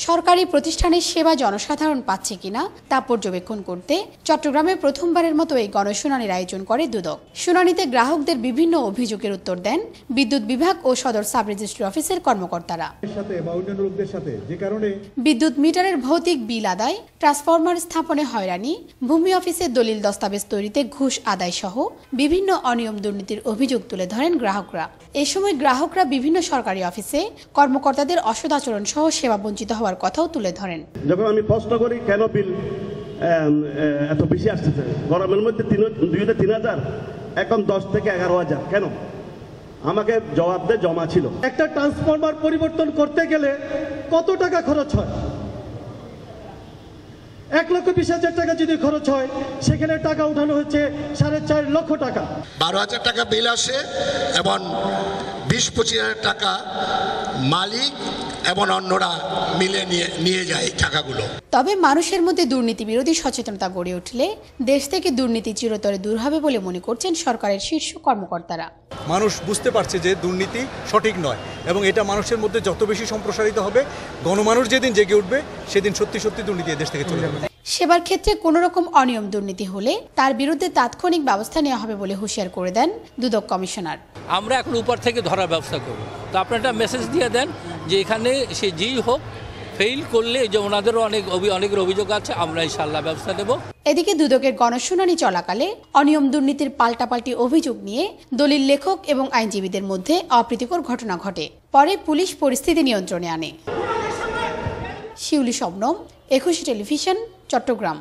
সরকারি প্রতিষ্ঠানের সেবা জনসাধারণ পাচ্ছে কিনা তা পর্যবেক্ষণ করতে চট্টগ্রামে প্রথমবারের মতো এই গণশুনানির আয়োজন করে দুদক। শুনানিতে গ্রাহকদের বিভিন্ন অভিযোগের উত্তর দেন বিদ্যুৎ বিভাগ ও সদর সাব রেজিস্ট্রি অফিসের কর্মকর্তারা। বিদ্যুৎ মিটারের ভৌতিক বিল আদায়, ট্রান্সফরমার স্থাপনে হয়রানি, ভূমি অফিসের দলিল দস্তাবেজ তৈরিতে ঘুষ আদায় সহ বিভিন্ন অনিয়ম দুর্নীতির অভিযোগ তুলে ধরেন গ্রাহকরা। এ সময় গ্রাহকরা বিভিন্ন সরকারি অফিসে কর্মকর্তাদের অসদাচরণ সহ সেবা বঞ্চিত হওয়ার কথাও তুলে ধরেন। যখন আমি প্রশ্ন করি কেন বিল এত বেশি আসতেছে, গরমের মধ্যে 2000 এখন 10 থেকে 11,000 কেন, আমাকে জবাব দিয়ে জমা ছিল। একটা ট্রান্সফরমার পরিবর্তন করতে গেলে কত টাকা খরচ হয়? 1,20,000 টাকা যদি খরচ হয়, সেখানে টাকা উঠানো হচ্ছে 4.5 লক্ষ টাকা। 12,000 টাকা বিল আসে এবং 20-25,000 টাকা মালিক এবং অন্যরা মিলে নিয়ে যায় টাকাগুলো। তবে মানুষের মধ্যে দুর্নীতি বিরোধী সচেতনতা গড়ে উঠলে দেশ থেকে দুর্নীতি চিরতরে দূর হবে বলে মনে করছেন সরকারের শীর্ষ কর্মকর্তারা। মানুষ বুঝতে পারছে যে দুর্নীতি সঠিক নয় এবং এটা মানুষের মধ্যে যত বেশি সম্প্রসারিত হবে, গণমানুষ যেদিন জেগে উঠবে সেদিন সত্যি সত্যি দুর্নীতি দেশ থেকে চলে যাবে। সেবার ক্ষেত্রে কোনো রকম অনিয়ম দুর্নীতি হলে তার বিরুদ্ধে তাৎক্ষণিক ব্যবস্থা নেওয়া হবে বলে হুঁশিয়ার করে দেন দুদক কমিশনার। আমরা এখন উপর থেকে ধরার ব্যবস্থা করব, তো আপনারা একটা মেসেজ দিয়ে দেন যে এখানে সে যেই হোক ফেইল করলে যে ওনাদেরও অনেকের অভিযোগ আছে, আমরা ইনশাআল্লাহ ব্যবস্থা নেব। এদিকে দুদকের গণশুনানি চলাকালে অনিয়ম দুর্নীতির পাল্টাপাল্টি অভিযোগ নিয়ে দলিল লেখক এবং আইনজীবীদের মধ্যে অপ্রীতিকর ঘটনা ঘটে। পরে পুলিশ পরিস্থিতি নিয়ন্ত্রণে আনে। শিউলি শবনম, 21 টেলিভিশন, চট্টগ্রাম।